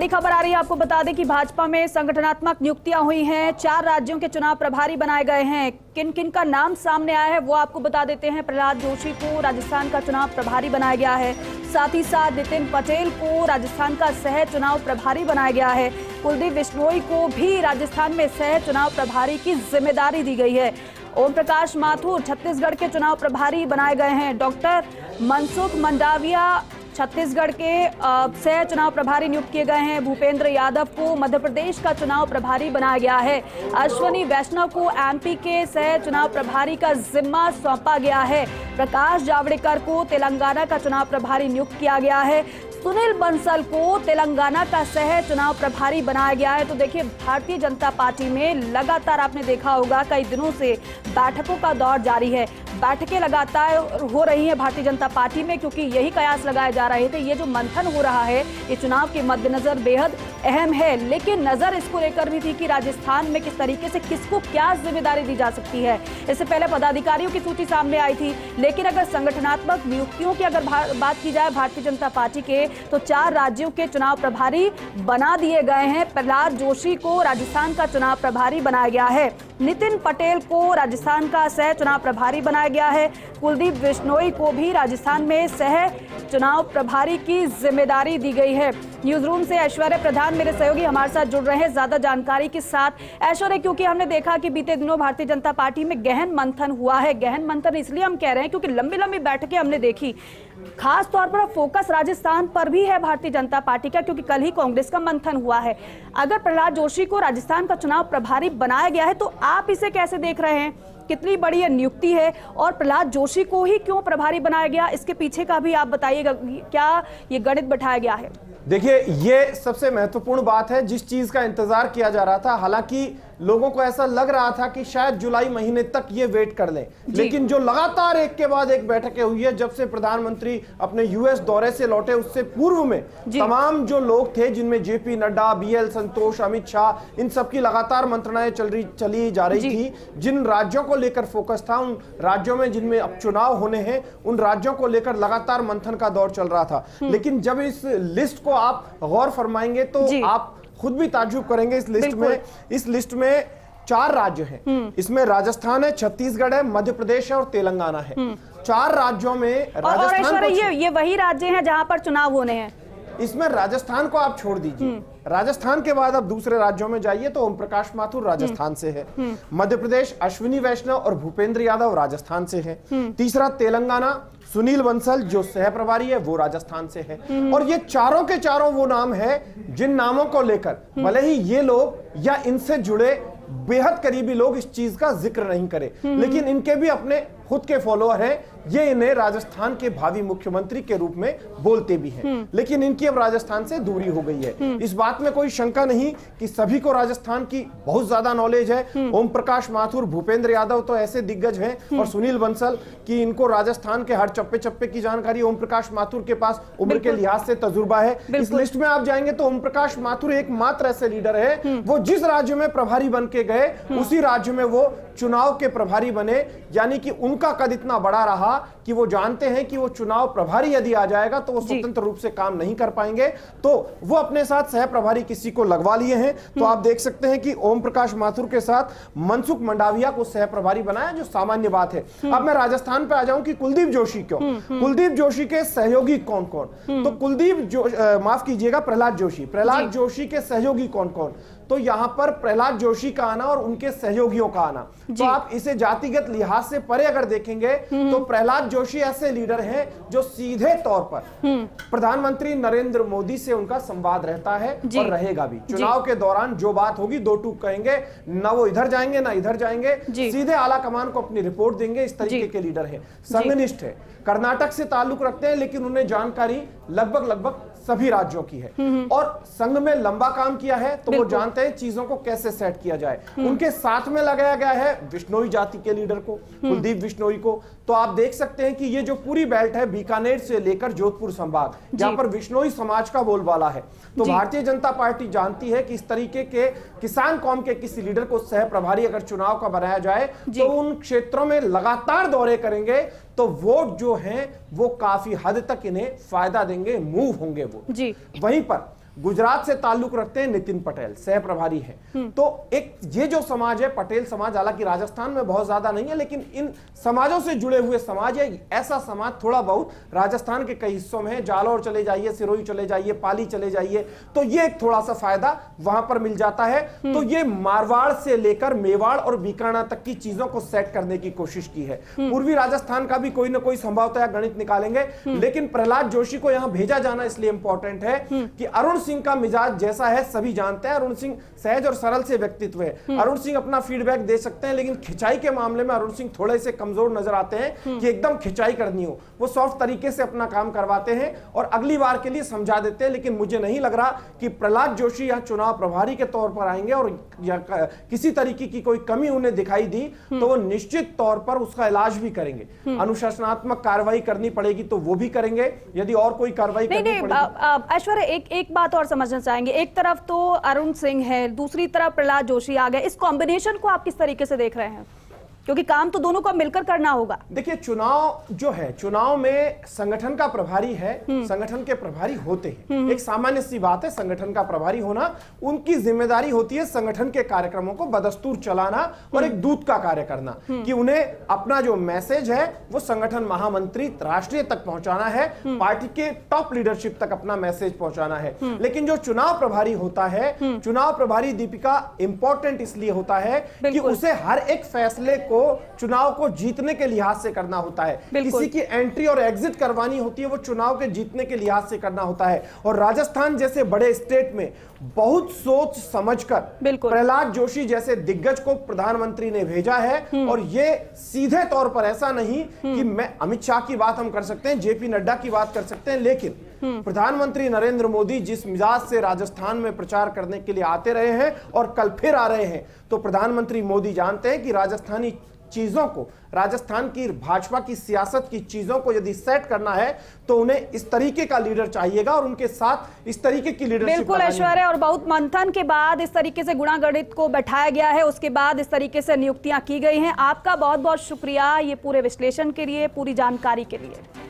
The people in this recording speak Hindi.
बड़ी खबर आ रही है, आपको बता दें कि भाजपा में संगठनात्मक नियुक्तियां हुई हैं। 4 राज्यों के चुनाव प्रभारी बनाए गए हैं। किन किन का नाम सामने आया है वो आपको बता देते हैं। प्रहलाद जोशी को राजस्थान का चुनाव प्रभारी बनाया गया है। साथ ही साथ नितिन पटेल को राजस्थान का सह चुनाव प्रभारी बनाया गया है। कुलदीप बिश्नोई को भी राजस्थान में सह चुनाव प्रभारी की जिम्मेदारी दी गई है। ओम प्रकाश माथुर छत्तीसगढ़ के चुनाव प्रभारी बनाए गए हैं। डॉक्टर मनसुख मंडाविया छत्तीसगढ़ के सह चुनाव प्रभारी नियुक्त किए गए हैं। भूपेंद्र यादव को मध्य प्रदेश का चुनाव प्रभारी बनाया गया है। अश्वनी वैष्णव को एमपी के सह चुनाव प्रभारी का जिम्मा सौंपा गया है। प्रकाश जावड़ेकर को तेलंगाना का चुनाव प्रभारी नियुक्त किया गया है। सुनील बंसल को तेलंगाना का सह चुनाव प्रभारी बनाया गया है। तो देखिए, भारतीय जनता पार्टी में लगातार आपने देखा होगा कई दिनों से बैठकों का दौर जारी है। बैठकें लगातार हो रही हैं भारतीय जनता पार्टी में, क्योंकि यही कयास लगाए जा रहे थे। ये जो मंथन हो रहा है ये चुनाव के मद्देनजर बेहद अहम है, लेकिन नजर इसको लेकर भी थी कि राजस्थान में किस तरीके से किसको क्या जिम्मेदारी दी जा सकती है। इससे पहले पदाधिकारियों की सूची सामने आई थी, लेकिन अगर संगठनात्मक नियुक्तियों की अगर बात की जाए भारतीय जनता पार्टी के, तो 4 राज्यों के चुनाव प्रभारी बना दिए गए हैं। प्रहलाद जोशी को राजस्थान का चुनाव प्रभारी बनाया गया है। नितिन पटेल को राजस्थान का सह चुनाव प्रभारी बनाया गया है। कुलदीप बिश्नोई को भी राजस्थान में सह चुनाव प्रभारी की जिम्मेदारी दी गई है। न्यूज रूम से ऐश्वर्य प्रधान मेरे सहयोगी हमारे साथ जुड़ रहे हैं ज्यादा जानकारी के साथ। ऐश्वर्य, क्योंकि हमने देखा कि बीते दिनों भारतीय जनता पार्टी में गहन मंथन हुआ है। गहन मंथन इसलिए हम कह रहे हैं क्योंकि लंबी लंबी बैठकें हमने देखी। खास तौर पर फोकस राजस्थान पर भी है भारतीय जनता पार्टी का, क्योंकि कल ही कांग्रेस का मंथन हुआ है। अगर प्रहलाद जोशी को राजस्थान का चुनाव प्रभारी बनाया गया है तो आप इसे कैसे देख रहे हैं? कितनी बड़ी ये नियुक्ति है और प्रहलाद जोशी को ही क्यों प्रभारी बनाया गया, इसके पीछे का भी आप बताइएगा। क्या ये गणित बैठाया गया है? देखिए, ये सबसे महत्वपूर्ण बात है जिस चीज का इंतजार किया जा रहा था। हालांकि लोगों को ऐसा लग रहा था कि शायद जुलाई महीने तक ये वेट कर लें, लेकिन जो लगातार एक के बाद एक बैठकें हुई है, जब से प्रधानमंत्री अपने यूएस दौरे से लौटे उससे पूर्व में तमाम जो लोग थे, जिनमें जेपी नड्डा, बीएल संतोष, अमित शाह, इन सबकी लगातार मंत्रणाएं चली जा रही थी। जिन राज्यों को लेकर फोकस था, उन राज्यों में जिनमें अब चुनाव होने हैं, उन राज्यों को लेकर लगातार मंथन का दौर चल रहा था। लेकिन जब इस लिस्ट को आप गौर फरमाएंगे तो आप खुद भी ताज्जुब करेंगे। इस लिस्ट में 4 राज्य हैं। इसमें राजस्थान है, छत्तीसगढ़ है, मध्य प्रदेश है और तेलंगाना है। 4 राज्यों में राजस्थान ये वही राज्य हैं जहां पर चुनाव होने हैं। इसमें राजस्थान को आप छोड़ दीजिए। राजस्थान के बाद अब दूसरे राज्यों में जाइए तो ओम प्रकाश माथुर राजस्थान से है। मध्य प्रदेश अश्विनी वैष्णव और भूपेंद्र यादव राजस्थान से है। तीसरा तेलंगाना, सुनील बंसल जो सह प्रभारी है वो राजस्थान से है। और ये चारों के चारों वो नाम है जिन नामों को लेकर भले ही ये लोग या इनसे जुड़े बेहद करीबी लोग इस चीज का जिक्र नहीं करें, लेकिन इनके भी अपने खुद के फॉलोअर हैं। ये इन्हें राजस्थान के भावी मुख्यमंत्री के रूप में बोलते भी हैं, लेकिन इनकी अब राजस्थान से दूरी हो गई है। इस बात में कोई शंका नहीं कि सभी को राजस्थान की बहुत ज्यादा नॉलेज है। ओम प्रकाश माथुर, भूपेंद्र यादव तो ऐसे दिग्गज हैं, और सुनील बंसल की इनको राजस्थान के हर चप्पे चप्पे की जानकारी। ओम प्रकाश माथुर के पास उम्र के लिहाज से तजुर्बा है। इस लिस्ट में आप जाएंगे तो ओम प्रकाश माथुर एकमात्र ऐसे लीडर है, वो जिस राज्य में प्रभारी बन के गए उसी राज्य में वो चुनाव के प्रभारी बने। यानी कि उनका कद इतना बड़ा रहा कि वो जानते हैं कि वो चुनाव प्रभारी यदि आ जाएगा तो वो स्वतंत्र रूप से काम नहीं कर पाएंगे, तो वो अपने साथ सह प्रभारी किसी को लगवा लिए हैं। तो आप देख सकते हैं कि ओम प्रकाश माथुर के साथ मनसुख मंडाविया को सह प्रभारी बनाया, जो सामान्य बात है। अब मैं राजस्थान पे आ जाऊं कि कुलदीप जोशी क्यों, कुलदीप जोशी के सहयोगी कौन कौन, तो माफ कीजिएगा, प्रहलाद जोशी के सहयोगी कौन कौन, तो यहां पर प्रहलाद जोशी का आना और उनके सहयोगियों का आना, तो आप इसे जातिगत लिहाज से परे अगर देखेंगे तो प्रहलाद जोशी ऐसे लीडर हैं जो सीधे तौर पर प्रधानमंत्री नरेंद्र मोदी से उनका संवाद रहता है और रहेगा भी। चुनाव के दौरान जो बात होगी दो टूक कहेंगे, ना वो इधर जाएंगे ना इधर जाएंगे, सीधे आला कमान को अपनी रिपोर्ट देंगे। इस तरीके के लीडर है। संघनिष्ठ है, कर्नाटक से ताल्लुक रखते हैं, लेकिन उन्हें जानकारी लगभग सभी राज्यों की है और संघ में लंबा काम किया है, तो वो जानते हैं चीजों को कैसे सेट किया जाए। उनके साथ में लगाया गया है बिश्नोई जाति के लीडर को, कुलदीप बिश्नोई को। तो आप देख सकते हैं कि ये जो पूरी बेल्ट है, बीकानेर से लेकर जोधपुर संभाग, जहां पर बिश्नोई समाज का बोलबाला है, तो भारतीय जनता पार्टी जानती है कि इस तरीके के किसान कौम के किसी लीडर को सह प्रभारी अगर चुनाव का बनाया जाए तो उन क्षेत्रों में लगातार दौरे करेंगे, तो वोट जो हैं वो काफी हद तक इन्हें फायदा देंगे, मूव होंगे वो। वहीं पर गुजरात से ताल्लुक रखते हैं नितिन पटेल, सह प्रभारी है। तो एक ये जो समाज है पटेल समाज, हालांकि राजस्थान में बहुत ज्यादा नहीं है, लेकिन इन समाजों से जुड़े हुए समाज है। ऐसा समाज थोड़ा बहुत राजस्थान के कई हिस्सों में है। जालौर चले जाइए, सिरोही चले जाइए, पाली चले जाइए, तो ये एक थोड़ा सा फायदा वहां पर मिल जाता है। तो ये मारवाड़ से लेकर मेवाड़ और बीकानेर तक की चीजों को सेट करने की कोशिश की है। पूर्वी राजस्थान का भी कोई ना कोई संभवतः गणित निकालेंगे, लेकिन प्रहलाद जोशी को यहां भेजा जाना इसलिए इंपॉर्टेंट है कि अरुण सिंह का मिजाज जैसा है सभी जानते हैं। अरुण सिंह सहज और सरल से व्यक्तित्व है। अरुण सिंह अपना फीडबैक दे सकते हैं, लेकिन खिंचाई के मामले में अरुण सिंह थोड़े से कमजोर नजर आते हैं कि एकदम खिंचाई करनी हो। वो सॉफ्ट तरीके से अपना काम करवाते हैं और अगली बार के लिए समझा देते हैं। लेकिन मुझे नहीं लग रहा कि प्रहलाद जोशी यहां चुनाव प्रभारी के तौर पर आएंगे और किसी तरीके की कोई कमी उन्हें दिखाई दी तो वो निश्चित तौर पर उसका इलाज भी करेंगे। अनुशासनात्मक कार्रवाई करनी पड़ेगी तो वो भी करेंगे, यदि और कोई कार्रवाई करनी पड़ेगी। ऐश्वर्या, एक बात और समझना चाहेंगे। एक तरफ तो अरुण सिंह है, दूसरी तरफ प्रहलाद जोशी आ गए। इस कॉम्बिनेशन को आप किस तरीके से देख रहे हैं? क्योंकि काम तो दोनों को मिलकर करना होगा। देखिए, चुनाव जो है, चुनाव में संगठन का प्रभारी है, संगठन के प्रभारी होते हैं। एक सामान्य सी बात है, संगठन का प्रभारी होना, उनकी जिम्मेदारी होती है संगठन के कार्यक्रमों को बदस्तूर चलाना और एक दूत का कार्य करना, कि उन्हें अपना जो मैसेज है वो संगठन महामंत्री राष्ट्रीय तक पहुंचाना है, पार्टी के टॉप लीडरशिप तक अपना मैसेज पहुंचाना है। लेकिन जो चुनाव प्रभारी होता है, चुनाव प्रभारी दीपिका इंपॉर्टेंट इसलिए होता है कि उसे हर एक फैसले को चुनाव को जीतने के लिहाज से करना होता है। किसी की एंट्री और एग्जिट करवानी होती है, वो चुनाव के जीतने के लिहाज से करना होता है। और राजस्थान जैसे बड़े स्टेट में बहुत सोच समझकर प्रहलाद जोशी जैसे दिग्गज को प्रधानमंत्री ने भेजा है। और ये सीधे तौर पर ऐसा नहीं कि मैं अमित शाह की बात हम कर सकते हैं, जेपी नड्डा की बात कर सकते हैं, लेकिन प्रधानमंत्री नरेंद्र मोदी जिस मिजाज से राजस्थान में प्रचार करने के लिए आते रहे हैं और कल फिर आ रहे हैं, तो प्रधानमंत्री मोदी जानते हैं कि राजस्थानी चीजों को, राजस्थान की भाजपा की सियासत की चीजों को यदि सेट करना है तो उन्हें इस तरीके का लीडर चाहिएगा और उनके साथ इस तरीके की लीडरशिप। बिल्कुल ऐश्वर्या, और बहुत मंथन के बाद इस तरीके से गुणागणित को बैठाया गया है, उसके बाद इस तरीके से नियुक्तियां की गई हैं। आपका बहुत बहुत शुक्रिया ये पूरे विश्लेषण के लिए, पूरी जानकारी के लिए।